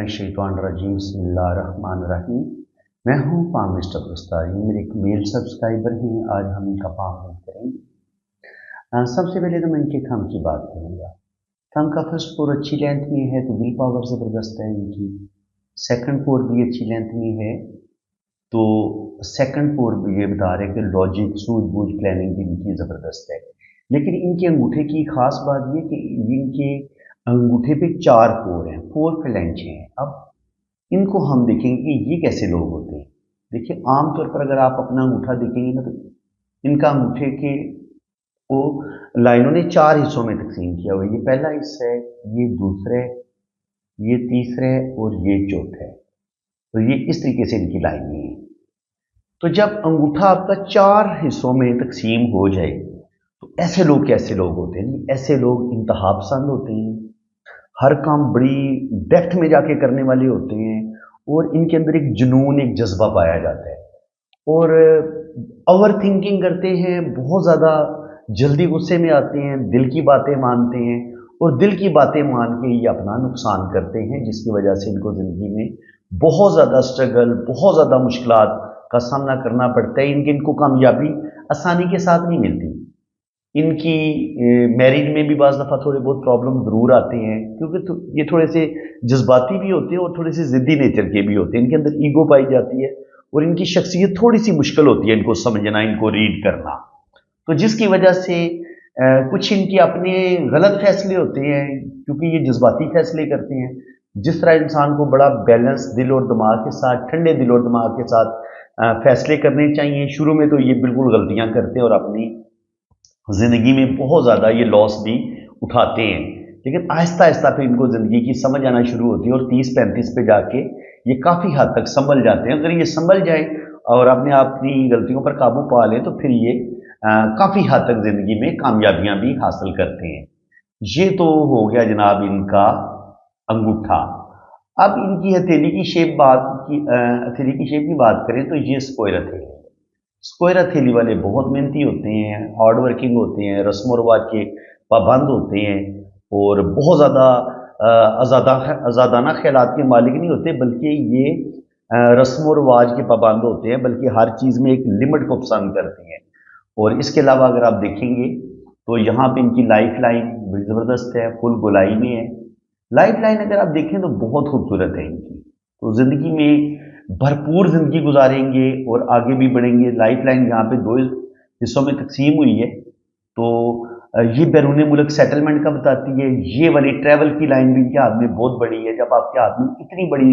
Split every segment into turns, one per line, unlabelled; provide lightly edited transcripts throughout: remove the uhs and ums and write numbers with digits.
शैतानिर्रजीम बिस्मिल्लाहिर्रहमानिर्रहीम। मैं हूँ पाम मिस्टर उस्ताद, ये मेरे एक मेल सब्सक्राइबर हैं। आज हम इनका पाम करेंगे। सबसे पहले तो मैं इनके थंब की बात करूँगा। थंब का फर्स्ट फोर अच्छी लेंथ में है तो विल पावर ज़बरदस्त है इनकी। सेकंड फोर भी अच्छी लेंथ में है तो सेकंड फोर भी ये बता रहे हैं कि लॉजिक सूझबूझ प्लानिंग भी इनकी ज़बरदस्त है। लेकिन इनके अंगूठे की खास बात ये कि इनके अंगूठे पे 4 पोर हैं, 4 फ्लैंच हैं। अब इनको हम देखेंगे कि ये कैसे लोग होते हैं। देखिए, आमतौर पर अगर आप अपना अंगूठा देखेंगे ना तो इनका अंगूठे के को लाइनों ने 4 हिस्सों में तकसीम किया हुआ है। ये पहला हिस्सा है, ये दूसरा है, ये तीसरा है और ये चौथा है। तो ये इस तरीके से इनकी लाइनें हैं। तो जब अंगूठा आपका 4 हिस्सों में तकसीम हो जाए तो ऐसे लोग कैसे लोग होते हैं? ऐसे लोग इंतहा पसंद होते हैं, हर काम बड़ी डेप्थ में जाके करने वाले होते हैं और इनके अंदर एक जुनून, एक जज्बा पाया जाता है और ओवर थिंकिंग करते हैं, बहुत ज़्यादा जल्दी गुस्से में आते हैं, दिल की बातें मानते हैं और दिल की बातें मान के ये अपना नुकसान करते हैं, जिसकी वजह से इनको ज़िंदगी में बहुत ज़्यादा स्ट्रगल, बहुत ज़्यादा मुश्किलात का सामना करना पड़ता है। इनको कामयाबी आसानी के साथ नहीं मिलती। इनकी मैरिज में भी बाज़ दफ़ा थोड़े बहुत प्रॉब्लम ज़रूर आते हैं क्योंकि ये थोड़े से जज्बाती भी होते हैं और थोड़े से ज़िद्दी नेचर के भी होते हैं। इनके अंदर ईगो पाई जाती है और इनकी शख्सियत थोड़ी सी मुश्किल होती है इनको समझना, इनको रीड करना। तो जिसकी वजह से कुछ इनके अपने गलत फैसले होते हैं क्योंकि ये जज्बाती फैसले करते हैं। जिस तरह इंसान को बड़ा बैलेंस दिल और दिमाग के साथ, ठंडे दिल और दिमाग के साथ फैसले करने चाहिए। शुरू में तो ये बिल्कुल गलतियां करते हैं और अपनी ज़िंदगी में बहुत ज़्यादा ये लॉस भी उठाते हैं, लेकिन आहिस्ता आहिस्ता फिर इनको ज़िंदगी की समझ आना शुरू होती है और 30-35 पे जाके ये काफ़ी हद तक संभल जाते हैं। अगर ये संभल जाए और अपने अपनी गलतियों पर काबू पा लें तो फिर ये काफ़ी हद तक ज़िंदगी में कामयाबियां भी हासिल करते हैं। ये तो हो गया जनाब इनका अंगूठा। अब इनकी हथेली की हथेली की शेप की बात करें तो ये स्क्वायर हथेली। स्क्वायर हथेली वाले बहुत मेहनती होते हैं, हार्ड वर्किंग होते हैं, रस्म व रिवाज के पाबंद होते हैं और बहुत ज़्यादा आज़ादाना ख्यालात के मालिक नहीं होते, बल्कि ये रस्म व रिवाज के पाबंद होते हैं, बल्कि हर चीज़ में एक लिमिट को पसंद करते हैं। और इसके अलावा अगर आप देखेंगे तो यहाँ पे इनकी लाइफ लाइन बड़ी ज़बरदस्त है, फुल गोलाई में है। लाइफ लाइन अगर आप देखें तो बहुत खूबसूरत है इनकी। तो ज़िंदगी में भरपूर ज़िंदगी गुजारेंगे और आगे भी बढ़ेंगे। लाइफ लाइन यहाँ पे 2 हिस्सों में तकसीम हुई है। तो ये बैरून मुल्क सेटलमेंट का बताती है। ये वाली ट्रैवल की लाइन भी इनके हाथ में बहुत बड़ी है। जब आपके हाथ में इतनी बड़ी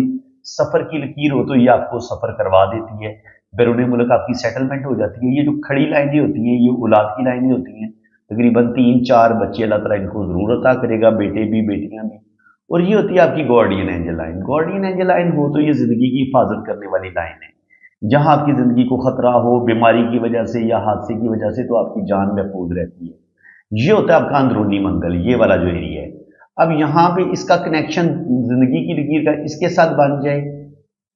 सफ़र की लकीर हो तो ये आपको सफ़र करवा देती है, बैरून मुल्क आपकी सेटलमेंट हो जाती है। ये जो खड़ी लाइनें होती हैं ये औलाद की लाइनें होती हैं। तकरीबन 3-4 बच्चे अल्लाह ताला इनको ज़रूर अता करेगा, बेटे भी बेटियाँ भी। और ये होती है आपकी guardian angel line. Guardian angel line हो तो ये ज़िंदगी की हिफाजत करने वाली लाइन है। जहाँ आपकी ज़िंदगी को ख़तरा हो बीमारी की वजह से या हादसे की वजह से, तो आपकी जान महफूज रहती है। ये होता है आपका अंदरूनी मंगल, ये वाला जो एरिया है। अब यहाँ पे इसका कनेक्शन ज़िंदगी की लकीर का इसके साथ बन जाए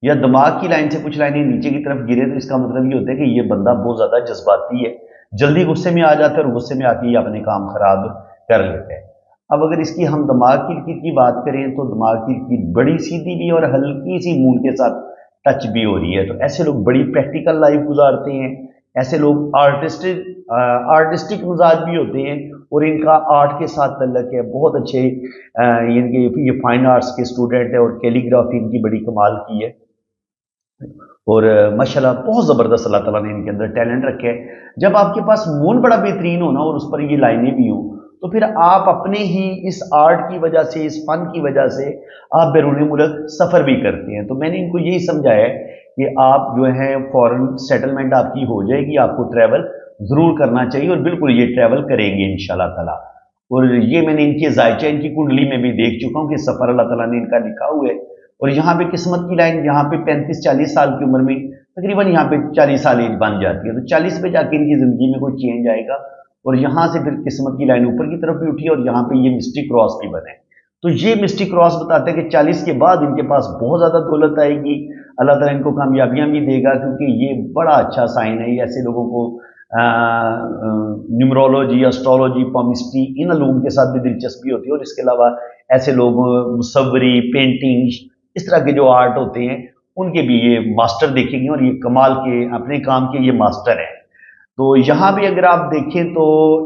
या दिमाग की लाइन से कुछ लाइनें नीचे की तरफ गिरे तो इसका मतलब ये होता है कि ये बंदा बहुत ज़्यादा जज्बाती है, जल्दी गुस्से में आ जाता है और गुस्से में आके ये अपने काम खराब कर लेता है। अब अगर इसकी हम दिमाग की लकीर की बात करें तो दिमाग की लकीर बड़ी सीधी भी और हल्की सी मून के साथ टच भी हो रही है। तो ऐसे लोग बड़ी प्रैक्टिकल लाइफ गुजारते हैं। ऐसे लोग आर्टिस्टिक मिजाज भी होते हैं और इनका आर्ट के साथ तल्लक है। बहुत अच्छे इनके ये फाइन आर्ट्स के स्टूडेंट है और कैलीग्राफी इनकी बड़ी कमाल की है और माशाल्लाह बहुत ज़बरदस्त अल्लाह ताला ने इनके अंदर टैलेंट रखे है। जब आपके पास मून बड़ा बेहतरीन हो ना और उस पर ये लाइनें भी हों तो फिर आप अपने ही इस आर्ट की वजह से, इस फन की वजह से आप बैरून मुल्क सफ़र भी करते हैं। तो मैंने इनको यही समझाया है कि आप जो है फॉरेन सेटलमेंट आपकी हो जाएगी, आपको ट्रैवल ज़रूर करना चाहिए और बिल्कुल ये ट्रैवल करेंगे इंशाल्लाह ताला। और ये मैंने इनके जायचा इनकी कुंडली में भी देख चुका हूँ कि सफ़र अल्लाह ताला ने इनका लिखा हुआ है। और यहाँ पे किस्मत की लाइन यहाँ पे 35-40 साल की उम्र में तकरीबन यहाँ पे 40 साल एज बन जाती है। तो 40 पे जाके इनकी ज़िंदगी में कोई चेंज आएगा और यहाँ से फिर किस्मत की लाइन ऊपर की तरफ भी उठी और यहाँ पे ये मिस्टिक क्रॉस भी बने। तो ये मिस्टिक क्रॉस बताते हैं कि 40 के बाद इनके पास बहुत ज़्यादा दौलत आएगी, अल्लाह ताला इनको कामयाबियाँ भी देगा क्योंकि ये बड़ा अच्छा साइन है। ये ऐसे लोगों को न्यूमरोलॉजी, एस्ट्रोलॉजी, पॉमिस्ट्री इन अलूम के साथ भी दिलचस्पी होती है और इसके अलावा ऐसे लोग मुसव्वरी, पेंटिंग, इस तरह के जो आर्ट होते हैं उनके भी ये मास्टर देखेंगे, और ये कमाल के अपने काम के ये मास्टर हैं। तो यहाँ भी अगर आप देखें तो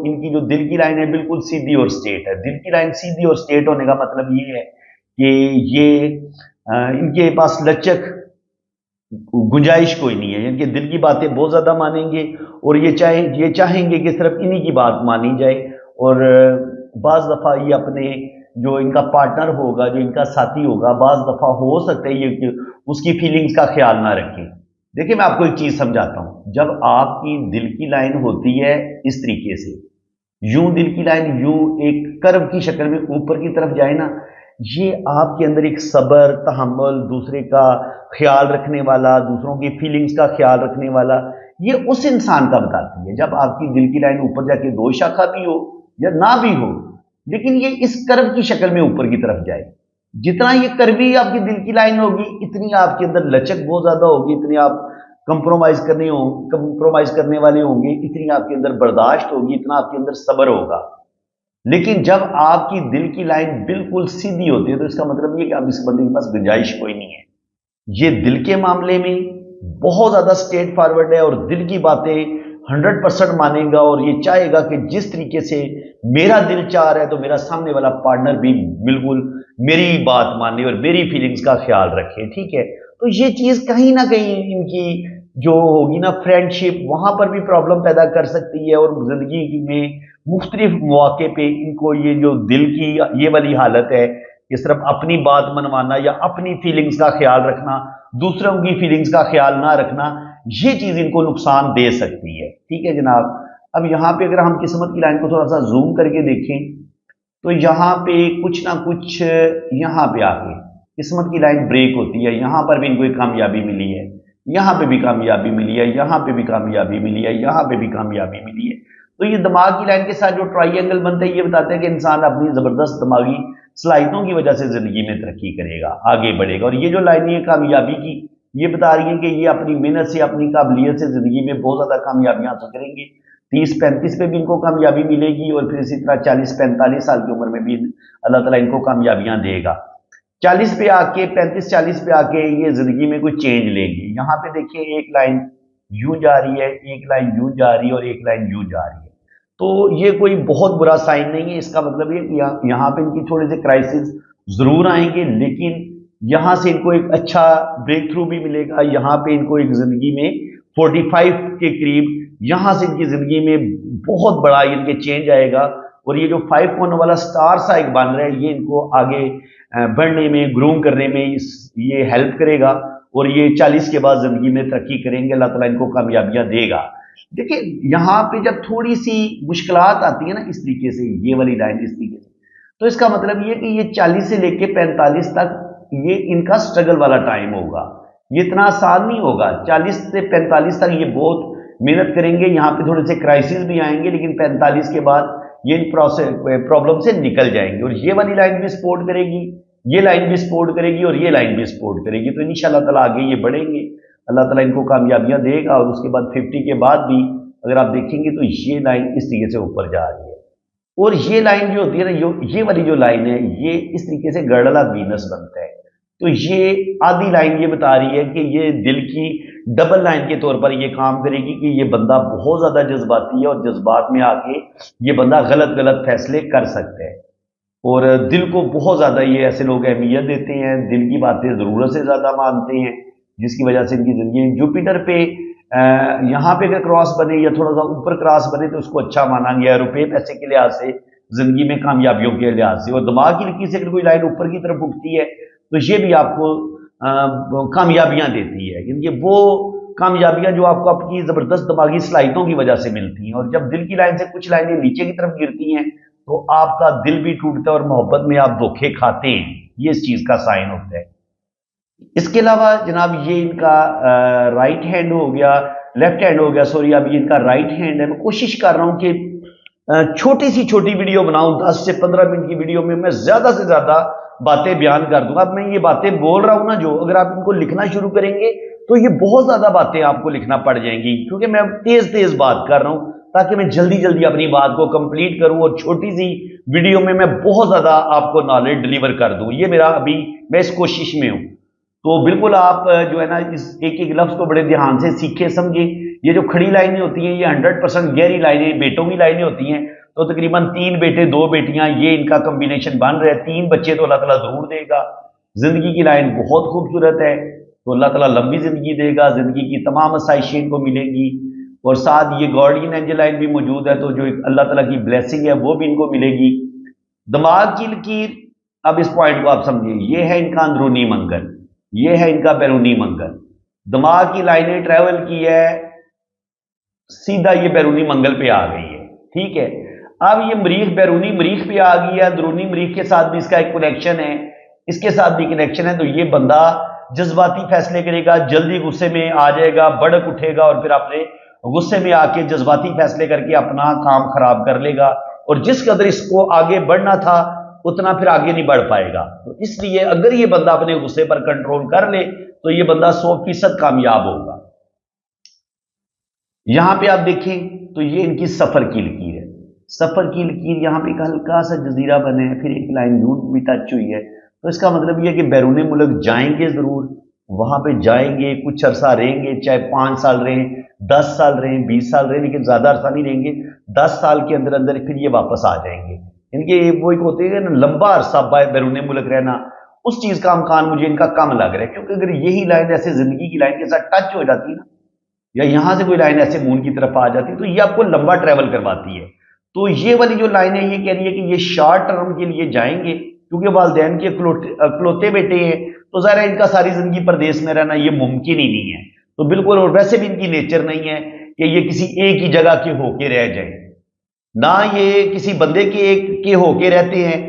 इनकी जो दिल की लाइन है बिल्कुल सीधी और स्ट्रेट है। दिल की लाइन सीधी और स्ट्रेट होने का मतलब ये है कि ये इनके पास लचक गुंजाइश कोई नहीं है, इनके दिल की बातें बहुत ज्यादा मानेंगे, और ये चाहेंगे कि सिर्फ इन्हीं की बात मानी जाए। और बाज दफा ये अपने जो इनका पार्टनर होगा, जो इनका साथी होगा, बाज दफा हो सकता है ये कि उसकी फीलिंग्स का ख्याल ना रखें। देखिए मैं आपको एक चीज समझाता हूं, जब आपकी दिल की लाइन होती है इस तरीके से, यूं दिल की लाइन यूं एक कर्व की शक्ल में ऊपर की तरफ जाए ना, ये आपके अंदर एक सब्र, तहम्मुल, दूसरे का ख्याल रखने वाला, दूसरों की फीलिंग्स का ख्याल रखने वाला, ये उस इंसान का बताती है। जब आपकी दिल की लाइन ऊपर जाके दो शाखा भी हो या ना भी हो, लेकिन ये इस कर्व की शक्ल में ऊपर की तरफ जाए, जितना ये कर्वी आपकी दिल की लाइन होगी, इतनी आपके अंदर लचक बहुत ज्यादा होगी, इतनी आप कंप्रोमाइज करने वाले होंगे, इतनी आपके अंदर बर्दाश्त होगी, इतना आपके अंदर सब्र होगा। लेकिन जब आपकी दिल की लाइन बिल्कुल सीधी होती है तो इसका मतलब ये कि अब इस बंदे के पास गुंजाइश कोई नहीं है। ये दिल के मामले में बहुत ज्यादा स्ट्रेट फॉरवर्ड है और दिल की बातें 100% मानेगा, और ये चाहेगा कि जिस तरीके से मेरा दिल चाह रहा है तो मेरा सामने वाला पार्टनर भी बिल्कुल मेरी बात माने और मेरी फीलिंग्स का ख्याल रखे। ठीक है, तो ये चीज कहीं ना कहीं इनकी जो होगी ना फ्रेंडशिप, वहां पर भी प्रॉब्लम पैदा कर सकती है, और जिंदगी में मुख्तलिफ मौके पे इनको ये जो दिल की ये वाली हालत है कि सिर्फ अपनी बात मनवाना या अपनी फीलिंग्स का ख्याल रखना, दूसरों की फीलिंग्स का ख्याल ना रखना, ये चीज इनको नुकसान दे सकती है। ठीक है जनाब, अब यहाँ पे अगर हम किस्मत की लाइन को थोड़ा सा जूम करके देखें तो यहाँ पे कुछ ना कुछ यहाँ पे आके किस्मत की लाइन ब्रेक होती है। यहाँ पर भी इनको एक कामयाबी मिली है, यहाँ पे भी कामयाबी मिली है, यहाँ पे भी कामयाबी मिली है, यहाँ पे भी कामयाबी मिली है। तो ये दिमाग की लाइन के साथ जो ट्राइंगल बनते हैं ये बताते हैं कि इंसान अपनी जबरदस्त दिमागी सलाहियतों की वजह से जिंदगी में तरक्की करेगा, आगे बढ़ेगा। और ये जो लाइन है कामयाबी की, ये बता रही है कि ये अपनी मेहनत से, अपनी काबिलियत से जिंदगी में बहुत ज्यादा कामयाबियां हासिल करेंगे। 30-35 पे भी इनको कामयाबी मिलेगी, और फिर इसी तरह 40-45 साल की उम्र में भी अल्लाह ताला इनको कामयाबियां देगा। 40 पे आके 35-40 पे आके ये जिंदगी में कोई चेंज लेंगे। यहाँ पे देखिए एक लाइन यूं जा रही है, एक लाइन यूं जा रही है, और एक लाइन यूं जा रही है। तो ये कोई बहुत बुरा साइन नहीं है। इसका मतलब ये कि यहाँ पे इनकी थोड़े से क्राइसिस जरूर आएंगे, लेकिन यहाँ से इनको एक अच्छा ब्रेक थ्रू भी मिलेगा। यहाँ पे इनको एक जिंदगी में 45 के करीब यहाँ से इनकी जिंदगी में बहुत बड़ा इनके चेंज आएगा, और ये जो 5 होने वाला स्टार सा एक बन रहा है, ये इनको आगे बढ़ने में, ग्रूम करने में ये हेल्प करेगा, और ये 40 के बाद जिंदगी में तरक्की करेंगे। अल्लाह ताला इनको कामयाबियां देगा। देखिए यहाँ पे जब थोड़ी सी मुश्किलात आती है ना इस तरीके से, ये वाली लाइन इस तरीके से, तो इसका मतलब ये कि ये 40 से लेके 45 तक ये इनका स्ट्रगल वाला टाइम होगा। ये इतना आसान नहीं होगा। 40 से 45 तक ये बहुत मेहनत करेंगे, यहाँ पे थोड़े से क्राइसिस भी आएंगे, लेकिन 45 के बाद ये इन प्रॉब्लम से निकल जाएंगे। और ये वाली लाइन भी सपोर्ट करेगी, ये लाइन भी सपोर्ट करेगी, और ये लाइन भी सपोर्ट करेगी। तो इंशाअल्लाह ताला आगे ये बढ़ेंगे, अल्लाह ताला इनको कामयाबियां देगा। और उसके बाद 50 के बाद भी अगर आप देखेंगे तो ये लाइन इस तरीके से ऊपर जा रही है। और ये लाइन जो होती है ना, ये वाली जो लाइन है, ये इस तरीके से गर्डला वीनस बनता है। तो ये आधी लाइन ये बता रही है कि ये दिल की डबल लाइन के तौर पर ये काम करेगी कि ये बंदा बहुत ज्यादा जज्बाती है, और जज्बात में आके ये बंदा गलत गलत फैसले कर सकता है। और दिल को बहुत ज्यादा ये ऐसे लोग अहमियत देते हैं, दिल की बातें जरूरत से ज्यादा मानते हैं, जिसकी वजह से इनकी जिंदगी में जुपिटर पे यहाँ पे अगर क्रॉस बने या थोड़ा सा ऊपर क्रॉस बने तो उसको अच्छा माना गया, रुपये पैसे के लिहाज से, जिंदगी में कामयाबियों के लिहाज से। और दिमाग की लकीर से अगर कोई लाइन ऊपर की तरफ उठती है तो ये भी आपको कामयाबियां देती है, क्योंकि वो कामयाबियां जो आपको आपकी जबरदस्त दिमागी सलाहियतों की वजह से मिलती हैं। और जब दिल की लाइन से कुछ लाइनें नीचे की तरफ गिरती हैं तो आपका दिल भी टूटता है और मोहब्बत में आप धोखे खाते हैं, ये इस चीज का साइन होता है। इसके अलावा जनाब ये इनका राइट हैंड हो गया, लेफ्ट हैंड हो गया, सॉरी, अब ये इनका राइट हैंड है। मैं कोशिश कर रहा हूं कि छोटी सी छोटी वीडियो बनाऊं, 10 से 15 मिनट की वीडियो में मैं ज्यादा से ज्यादा बातें बयान कर दूंगा। अब मैं ये बातें बोल रहा हूं ना, जो अगर आप इनको लिखना शुरू करेंगे तो ये बहुत ज्यादा बातें आपको लिखना पड़ जाएंगी, क्योंकि मैं तेज तेज बात कर रहा हूं ताकि मैं जल्दी जल्दी अपनी बात को कंप्लीट करूं और छोटी सी वीडियो में मैं बहुत ज्यादा आपको नॉलेज डिलीवर कर दूं। ये मेरा अभी मैं इस कोशिश में हूं। تو بالکل آپ جو ہے نا اس ایک ایک لفظ کو بڑے دھیان سے سیکھے سمجھے. یہ جو کھڑی لائنیں ہوتی ہیں یہ 100% گہری لائنیں بیٹوں کی لائنیں ہوتی ہیں. تو تقریباً 3 بیٹے 2 بیٹیاں یہ ان کا کمبینیشن بن رہا ہے. 3 بچے تو اللہ تعالیٰ ضرور دے گا. زندگی کی لائن بہت خوبصورت ہے. تو اللہ تعالیٰ لمبی زندگی دے گا, زندگی کی تمام آسائشیں ان کو ملیں گی, اور ساتھ یہ گارڈین اینجل لائن بھی موجود ہے. تو جو اللہ تعالیٰ کی بلیسنگ ہے وہ بھی ان کو ملے گی. دماغ کی لکیر, اب اس پوائنٹ کو آپ سمجھیں, یہ ہے ان کا اندرونی منگل, یہ ہے ان کا بیرونی منگل. دماغ کی لائنیں ٹریول کی ہے, سیدھا یہ بیرونی منگل پہ آ گئی ہے. ٹھیک ہے, اب یہ مریخ بیرونی مریخ پہ آ گئی ہے, اندرونی مریخ کے ساتھ بھی اس کا ایک کنیکشن ہے, اس کے ساتھ بھی کنیکشن ہے. تو یہ بندہ جذباتی فیصلے کرے گا, جلدی غصے میں آ جائے گا, بڑک اٹھے گا, اور پھر اپنے غصے میں آ کے جذباتی فیصلے کر کے اپنا کام خراب کر لے گا, اور جس قدر اس کو آگے بڑھنا تھا اتنا پھر آگے نہیں بڑھ پائے گا. تو اس لیے اگر یہ بندہ اپنے غصے پر کنٹرول کر لے تو یہ بندہ 100% کامیاب ہوگا. یہاں پہ آپ دیکھیں تو یہ ان کی سفر کی لکیر ہے. سفر کی لکیر یہاں پہ ایک ہلکا سا جزیرہ بنے ہے, پھر ایک لائن یوں بھی ٹچ ہوئی ہے. تو اس کا مطلب یہ ہے کہ بیرون ملک جائیں گے ضرور, وہاں پہ جائیں گے, کچھ عرصہ رہیں گے, چاہے 5 سال رہیں, 10 سال رہیں, 20 سال رہیں, لیکن زیادہ عرصہ نہیں رہیں گے. 10 سال کے اندر اندر پھر یہ واپس آ جائیں گے. ان کے وہ ایک ہوتے ہیں نا لمبا عرصہ بیرون ملک رہنا, اس چیز کا امکان مجھے ان کا کم لگ رہا ہے. کیونکہ اگر یہی لائن ایسے زندگی کی لائن کے ساتھ ٹچ ہو جاتی ہے نا, یا یہاں سے کوئی لائن ایسے مون کی طرف آ جاتی ہے, تو یہ آپ کو لمبا ٹریول کرواتی ہے. تو یہ والی جو لائن ہے یہ کہہ رہی ہے کہ یہ شارٹ ٹرم کے لیے جائیں گے, کیونکہ والدین کے اکلوتے بیٹے ہیں, تو ظاہر ہے ان کا ساری زندگی پردیس میں رہنا یہ ممکن ہی نہیں ہے. تو بالکل, اور ویسے بھی ان کی نیچر نہیں ہے کہ یہ کسی ایک ہی جگہ کے ہو کے رہ جائیں, نہ یہ کسی بندے کے ایک کے ہو کے رہتے ہیں,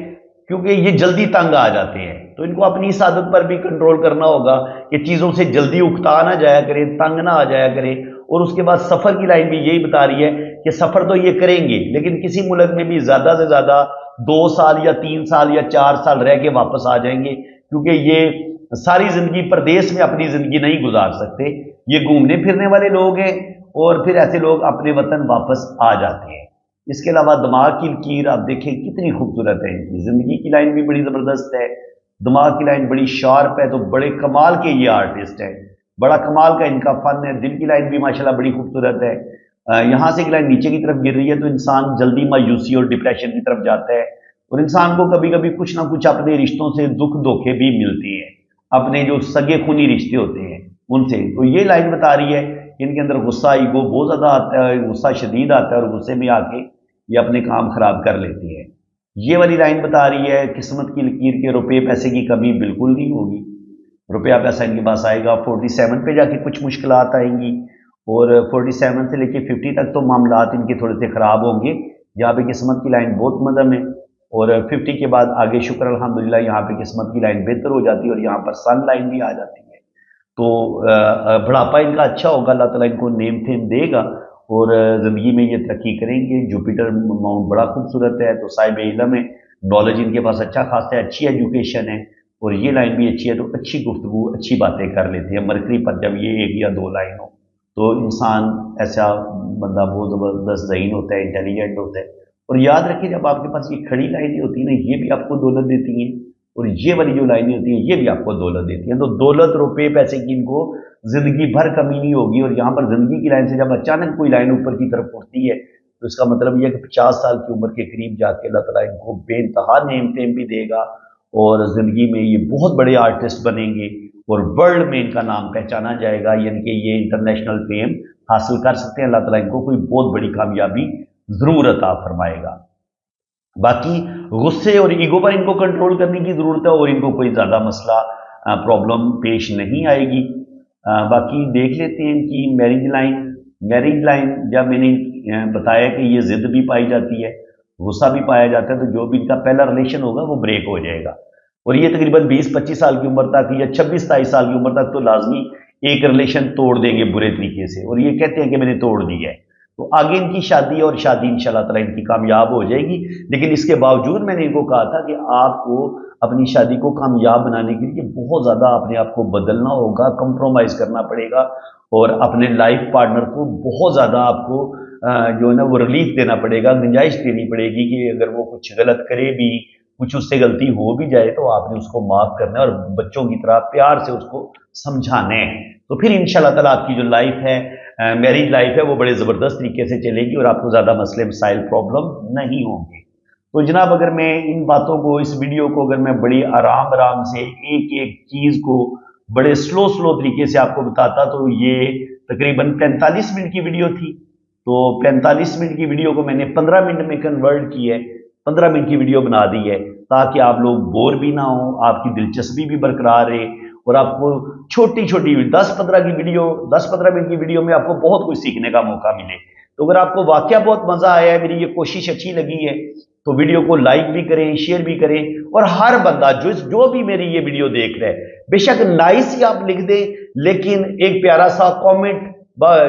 کیونکہ یہ جلدی تنگ آ جاتے ہیں. تو ان کو اپنی اس عادت پر بھی کنٹرول کرنا ہوگا کہ چیزوں سے جلدی اکتا نہ جایا کرے, تنگ نہ آ جایا کرے. اور اس کے بعد سفر کی لائن بھی یہی بتا رہی ہے کہ سفر تو یہ کریں گے, لیکن کسی ملک میں بھی زیادہ سے زیادہ 2 سال یا 3 سال یا 4 سال رہ کے واپس آ جائیں گے, کیونکہ یہ ساری زندگی پردیس میں اپنی زندگی نہیں گزار سکتے. یہ گھومنے پھرنے والے لوگ ہیں, اور پھر ایسے لوگ اپنے وطن واپس آ جاتے ہیں. اس کے علاوہ دماغ کی لکیر آپ دیکھیں کتنی خوبصورت ہے. ان کی زندگی کی لائن بھی بڑی زبردست ہے, دماغ کی لائن بڑی شارپ ہے. تو بڑے کمال کے یہ آرٹسٹ ہیں, بڑا کمال کا ان کا فن ہے. دل کی لائن بھی ماشاءاللہ بڑی خوبصورت ہے. یہاں سے ایک لائن نیچے کی طرف گر رہی ہے, تو انسان جلدی مایوسی اور ڈپریشن کی طرف جاتا ہے, اور انسان کو کبھی کبھی کچھ نہ کچھ اپنے رشتوں سے دکھ دھوکے بھی ملتے ہیں, اپنے جو سگے خونی رشتے ہوتے ہیں ان سے. تو یہ لائن بتا رہی ہے کہ ان کے اندر غصہ ایگو بہت زیادہ آتا ہے, غصہ شدید آتا ہے, اور غصے میں آ کے یہ اپنے کام خراب کر لیتی ہے. یہ والی لائن بتا رہی ہے قسمت کی لکیر کے روپے پیسے کی کمی بالکل نہیں ہوگی, روپیہ پیسہ ان کے پاس آئے گا. 47 پہ جا کے کچھ مشکلات آئیں گی, اور 47 سے لے کے 50 تک تو معاملات ان کے تھوڑے سے خراب ہوں گے. یہاں پہ قسمت کی لائن بہت مدم ہے, اور 50 کے بعد آگے شکر الحمدللہ یہاں پہ قسمت کی لائن بہتر ہو جاتی ہے, اور یہاں پر سن لائن بھی آ جاتی ہے. تو بڑھاپا ان کا اچھا ہوگا, اللہ تعالیٰ ان کو نیم فیم دے گا, اور زندگی میں یہ ترقی کریں گے. جوپیٹر ماؤنٹ بڑا خوبصورت ہے, تو صاحب علم ہے, نالج ان کے پاس اچھا خاصا ہے, اچھی ایجوکیشن ہے, اور یہ لائن بھی اچھی ہے. تو اچھی گفتگو اچھی باتیں کر لیتے ہیں. مرکری پر جب یہ 1 یا 2 لائن ہو تو انسان ایسا بندہ بہت زبردست ذہین ہوتا ہے, انٹیلیجنٹ ہوتا ہے. اور یاد رکھیے جب آپ کے پاس یہ کھڑی لائنیں ہوتی ہیں نا, یہ بھی آپ کو دولت دیتی ہیں, اور یہ والی جو لائنیں ہوتی ہیں یہ بھی آپ کو دولت دیتی ہیں. تو دولت روپے پیسے کی ان کو زندگی بھر کمی نہیں ہوگی. اور یہاں پر زندگی کی لائن سے جب اچانک کوئی لائن اوپر کی طرف اٹھتی ہے, تو اس کا مطلب یہ ہے کہ 50 سال کی عمر کے قریب جا کے اللہ تعالیٰ ان کو بے انتہا نیم فیم بھی دے گا, اور زندگی میں یہ بہت بڑے آرٹسٹ بنیں گے, اور ورلڈ میں ان کا نام پہچانا جائے گا. یعنی کہ یہ انٹرنیشنل فیم حاصل کر سکتے ہیں. اللہ تعالیٰ ان کو کوئی بہت بڑی کامیابی ضرور عطا فرمائے گا. باقی غصے اور ایگو پر ان کو کنٹرول کرنے کی ضرورت ہے, اور ان کو کوئی زیادہ مسئلہ پرابلم پیش نہیں آئے گی. باقی دیکھ لیتے ہیں ان کی میرج لائن. میرج لائن جب میں نے بتایا کہ یہ ضد بھی پائی جاتی ہے, غصہ بھی پایا جاتا ہے, تو جو بھی ان کا پہلا ریلیشن ہوگا وہ بریک ہو جائے گا. اور یہ تقریباً 20-25 سال کی عمر تک یا 26-27 سال کی عمر تک تو لازمی ایک ریلیشن توڑ دیں گے برے طریقے سے, اور یہ کہتے ہیں کہ میں نے توڑ دیا ہے. تو آگے ان کی شادی, اور شادی انشاءاللہ تعالیٰ ان کی کامیاب ہو جائے گی. لیکن اس کے باوجود میں نے ان کو کہا تھا کہ آپ کو اپنی شادی کو کامیاب بنانے کے لیے بہت زیادہ اپنے آپ کو بدلنا ہوگا, کمپرومائز کرنا پڑے گا, اور اپنے لائف پارٹنر کو بہت زیادہ آپ کو جو ہے نا وہ ریلیف دینا پڑے گا, گنجائش دینی پڑے گی کہ اگر وہ کچھ غلط کرے بھی کچھ اس سے غلطی ہو بھی جائے تو آپ نے اس کو معاف کرنا ہے اور بچوں کی طرح پیار سے اس کو سمجھانا ہے، تو پھر انشاءاللہ تعالیٰ آپ کی جو لائف ہے، میرج لائف ہے، وہ بڑے زبردست طریقے سے چلے گی اور آپ کو زیادہ مسئلے مسائل پرابلم نہیں ہوں گے۔ تو جناب اگر میں ان باتوں کو، اس ویڈیو کو اگر میں بڑی آرام آرام سے ایک ایک چیز کو بڑے سلو طریقے سے آپ کو بتاتا تو یہ تقریباً 45 منٹ کی ویڈیو تھی، تو 45 منٹ کی ویڈیو کو میں نے 15 منٹ میں کنورٹ کی ہے، 15 منٹ کی ویڈیو بنا دی ہے تاکہ آپ لوگ بور بھی نہ ہوں، آپ کی دلچسپی بھی برقرار رہے اور آپ کو چھوٹی چھوٹی 10-15 کی ویڈیو، 10-15 منٹ کی ویڈیو میں آپ کو بہت کچھ سیکھنے کا موقع ملے۔ تو اگر آپ کو واقعہ بہت مزہ آیا ہے، میری یہ کوشش اچھی لگی ہے، تو ویڈیو کو لائک بھی کریں، شیئر بھی کریں، اور ہر بندہ جو بھی میری یہ ویڈیو دیکھ رہا ہے، بے شک نائس ہی آپ لکھ دیں، لیکن ایک پیارا سا کامنٹ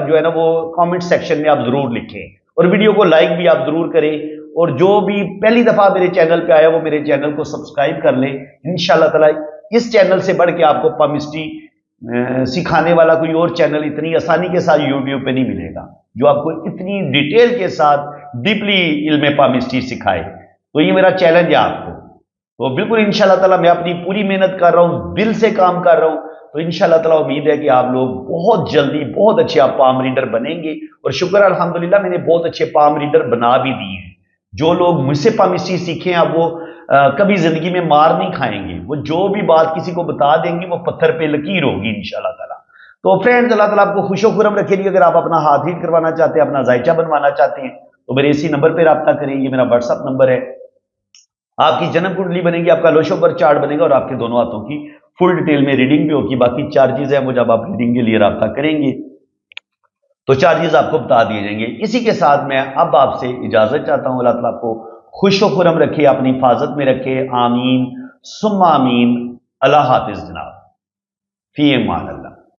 جو ہے نا وہ کامنٹ سیکشن میں آپ ضرور لکھیں، اور ویڈیو کو لائک بھی آپ ضرور کریں، اور جو بھی پہلی دفعہ میرے چینل پہ آیا وہ میرے چینل کو سبسکرائب کر لیں۔ انشاءاللہ تعالی اس چینل سے بڑھ کے آپ کو پامسٹری سکھانے والا کوئی اور چینل اتنی آسانی کے ساتھ یوٹیوب پہ نہیں ملے گا جو آپ کو اتنی ڈیٹیل کے ساتھ ڈیپلی علم پامسٹری سکھائے۔ تو یہ میرا چیلنج ہے آپ کو، تو بالکل انشاءاللہ تعالی میں اپنی پوری محنت کر رہا ہوں، دل سے کام کر رہا ہوں، تو انشاءاللہ تعالی امید ہے کہ آپ لوگ بہت جلدی بہت اچھے آپ پام ریڈر بنیں گے، اور شکر الحمدللہ میں نے بہت اچھے پام ریڈر بنا بھی دیے ہیں۔ جو لوگ مجھ سے پامسٹری سیکھیں اب وہ کبھی زندگی میں مار نہیں کھائیں گے، وہ جو بھی بات کسی کو بتا دیں گے وہ پتھر پہ لکیر ہوگی انشاءاللہ تعالی۔ تو فرینڈز، اللہ تعالیٰ آپ کو خوش و خرم رکھے گی۔ اگر آپ اپنا ہاتھ ہیٹ کروانا چاہتے ہیں، اپنا ذائچہ بنوانا چاہتے ہیں، تو میرے اسی نمبر پہ رابطہ کریں، یہ میرا واٹس ایپ نمبر ہے۔ آپ کی جنم کنڈلی بنے گی، آپ کا لوشو پر چارٹ بنے گا، اور آپ کے دونوں ہاتھوں کی فل ڈیٹیل میں ریڈنگ بھی ہوگی۔ باقی چارجز ہیں وہ جب آپ ریڈنگ کے لیے رابطہ کریں گے تو چارجز آپ کو بتا دیے جائیں گے۔ اسی کے ساتھ میں اب آپ سے اجازت چاہتا ہوں۔ اللہ تعالیٰ آپ کو خوش و خرم رکھے، اپنی حفاظت میں رکھے، آمین ثم آمین۔ اللہ حافظ جناب، فی امان اللہ۔